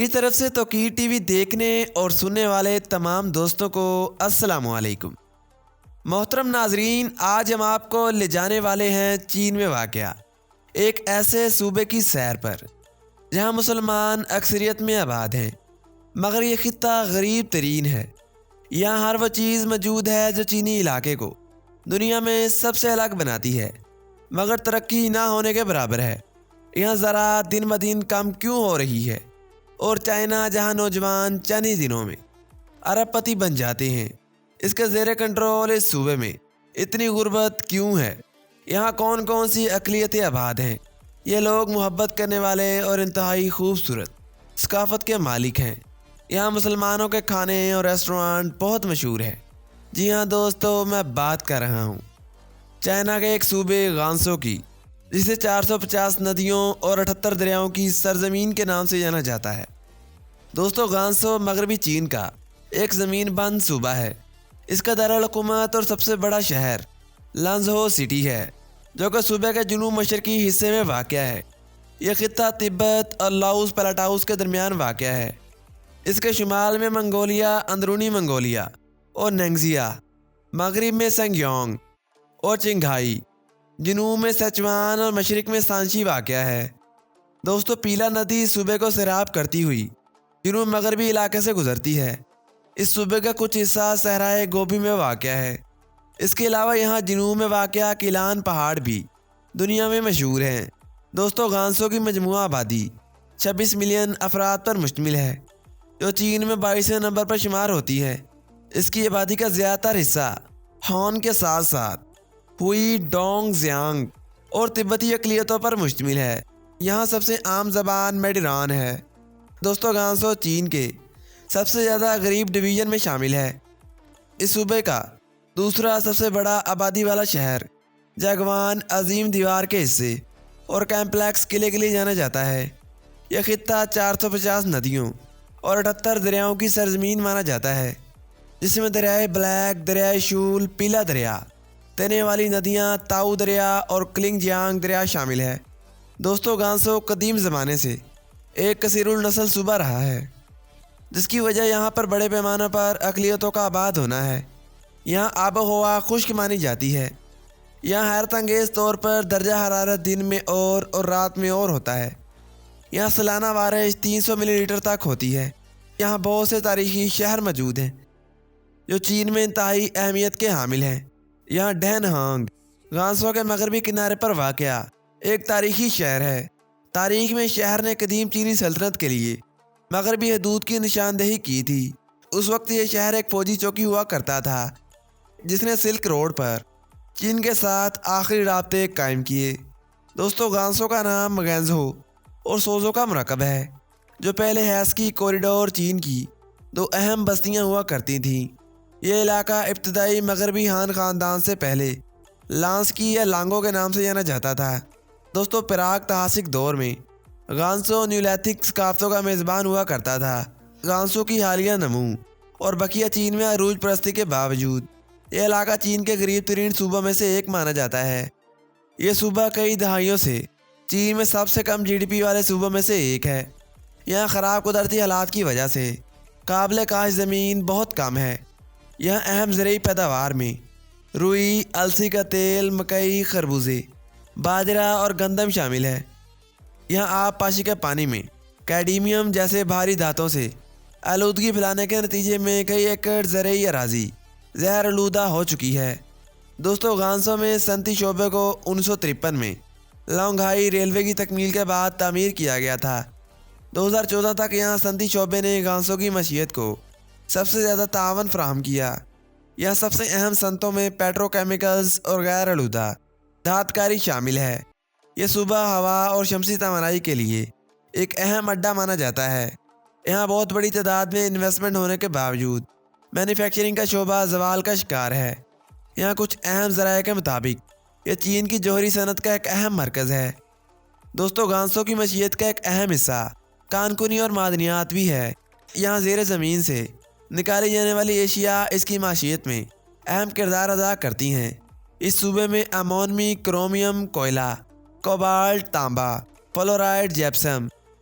میری طرف سے توقیر ٹی وی دیکھنے اور سننے والے تمام دوستوں کو السلام علیکم۔ محترم ناظرین، آج ہم آپ کو لے جانے والے ہیں چین میں واقع ایک ایسے صوبے کی سیر پر جہاں مسلمان اکثریت میں آباد ہیں، مگر یہ خطہ غریب ترین ہے۔ یہاں ہر وہ چیز موجود ہے جو چینی علاقے کو دنیا میں سب سے الگ بناتی ہے، مگر ترقی نہ ہونے کے برابر ہے۔ یہاں زراعت دن بدن کم کیوں ہو رہی ہے، اور چائنا جہاں نوجوان چند ہی دنوں میں ارب پتی بن جاتے ہیں، اس کے زیر کنٹرول اس صوبے میں اتنی غربت کیوں ہے؟ یہاں کون کون سی اقلیتیں آباد ہیں؟ یہ لوگ محبت کرنے والے اور انتہائی خوبصورت ثقافت کے مالک ہیں۔ یہاں مسلمانوں کے کھانے اور ریسٹورانٹ بہت مشہور ہے۔ جی ہاں دوستو، میں بات کر رہا ہوں چائنا کے ایک صوبے گانسو کی، جسے 450 ندیوں اور 78 دریاؤں کی سرزمین کے نام سے جانا جاتا ہے۔ دوستو، گانسو مغربی چین کا ایک زمین بند صوبہ ہے۔ اس کا دارالحکومت اور سب سے بڑا شہر لانزھو سٹی ہے، جو کہ صوبے کے جنوب مشرقی حصے میں واقع ہے۔ یہ خطہ تبت اور لاؤس پلاٹاؤس کے درمیان واقع ہے۔ اس کے شمال میں منگولیا، اندرونی منگولیا اور ننگزیا، مغرب میں سنگیونگ اور چنگھائی، جنوب میں سچوان اور مشرق میں سانچی واقع ہے۔ دوستو، پیلا ندی صوبے کو سیراب کرتی ہوئی جنوب مغربی علاقے سے گزرتی ہے۔ اس صوبے کا کچھ حصہ صحرائے گوبی میں واقع ہے۔ اس کے علاوہ یہاں جنوب میں واقع کیلان پہاڑ بھی دنیا میں مشہور ہیں۔ دوستو، گانسو کی مجموعہ آبادی 26 ملین افراد پر مشتمل ہے، جو چین میں 22ویں نمبر پر شمار ہوتی ہے۔ اس کی آبادی کا زیادہ تر حصہ ہان کے ساتھ ساتھ ہوئی، ڈونگ زیانگ اور تبتی اقلیتوں پر مشتمل ہے۔ یہاں سب سے عام زبان میڈیران ہے۔ دوستو، گانسو چین کے سب سے زیادہ غریب ڈویژن میں شامل ہے۔ اس صوبے کا دوسرا سب سے بڑا آبادی والا شہر جاگوان عظیم دیوار کے حصے اور کمپلیکس قلعے کے لیے جانا جاتا ہے۔ یہ خطہ 450 ندیوں اور 78 دریاؤں کی سرزمین مانا جاتا ہے، جس میں دریائے بلیک، دریائے شول، پیلا دریا، تینے والی ندیاں، تاؤ دریا اور کلنگ جیانگ دریا شامل ہے۔ دوستو، گانسو قدیم زمانے سے ایک کثیر النسل صوبہ رہا ہے، جس کی وجہ یہاں پر بڑے پیمانے پر اقلیتوں کا آباد ہونا ہے۔ یہاں آب و ہوا خشک مانی جاتی ہے۔ یہاں حیرت انگیز طور پر درجہ حرارت دن میں اور رات میں اور ہوتا ہے۔ یہاں سالانہ بارش 300 ملی لیٹر تک ہوتی ہے۔ یہاں بہت سے تاریخی شہر موجود ہیں جو چین میں انتہائی اہمیت کے حامل ہیں۔ یہاں ڈین ہانگ گانسو کے مغربی کنارے پر واقع ایک تاریخی شہر ہے۔ تاریخ میں شہر نے قدیم چینی سلطنت کے لیے مغربی حدود کی نشاندہی کی تھی۔ اس وقت یہ شہر ایک فوجی چوکی ہوا کرتا تھا، جس نے سلک روڈ پر چین کے ساتھ آخری رابطے قائم کیے۔ دوستو، گانسو کا نام مگینزہو اور سوزو کا مرکب ہے، جو پہلے ہیسکی کوریڈور چین کی دو اہم بستیاں ہوا کرتی تھیں۔ یہ علاقہ ابتدائی مغربی ہان خاندان سے پہلے لانسکی یا لانگو کے نام سے جانا جاتا تھا۔ دوستو، پراگ تہاسک دور میں گانسو نیولیتھک ثقافتوں کا میزبان ہوا کرتا تھا۔ گانسو کی حالیہ نمو اور بقیہ چین میں عروج پرستی کے باوجود یہ علاقہ چین کے غریب ترین صوبوں میں سے ایک مانا جاتا ہے۔ یہ صوبہ کئی دہائیوں سے چین میں سب سے کم جی ڈی پی والے صوبوں میں سے ایک ہے۔ یہاں خراب قدرتی حالات کی وجہ سے قابل کاشت زمین بہت کم ہے۔ یہاں اہم زرعی پیداوار میں روئی، السی کا تیل، مکئی، خربوزے، باجرہ اور گندم شامل ہے۔ یہاں آب پاشی کے پانی میں کیڈمیم جیسے بھاری دھاتوں سے آلودگی پھیلانے کے نتیجے میں کئی ایکڑ زرعی اراضی زہر آلودہ ہو چکی ہے۔ دوستو، گانسو میں صنعتی شعبے کو 1953 میں لانگھائی ریلوے کی تکمیل کے بعد تعمیر کیا گیا تھا۔ 2014 تک یہاں صنعتی شعبے نے گانسو کی معیشت کو سب سے زیادہ تعاون فراہم کیا۔ یہاں سب سے اہم صنعتوں میں پیٹرو کیمیکلز اور غیر آلودہ دھات کاری شامل ہے۔ یہ صوبہ ہوا اور شمسی توانائی کے لیے ایک اہم اڈا مانا جاتا ہے۔ یہاں بہت بڑی تعداد میں انویسٹمنٹ ہونے کے باوجود مینوفیکچرنگ کا شعبہ زوال کا شکار ہے۔ یہاں کچھ اہم ذرائع کے مطابق یہ چین کی جوہری صنعت کا ایک اہم مرکز ہے۔ دوستو، گانسو کی معیشت کا ایک اہم حصہ کانکنی اور معدنیات بھی ہے۔ یہاں زیر زمین سے نکالی جانے والی اشیاء اس کی معیشت میں اہم کردار ادا کرتی ہیں۔ اس صوبے میں امونمی، کرومیم، کوئلہ، کوبالٹ، تانبا، فلورائڈ، جیپسم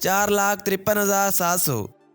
4,53,700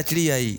HDI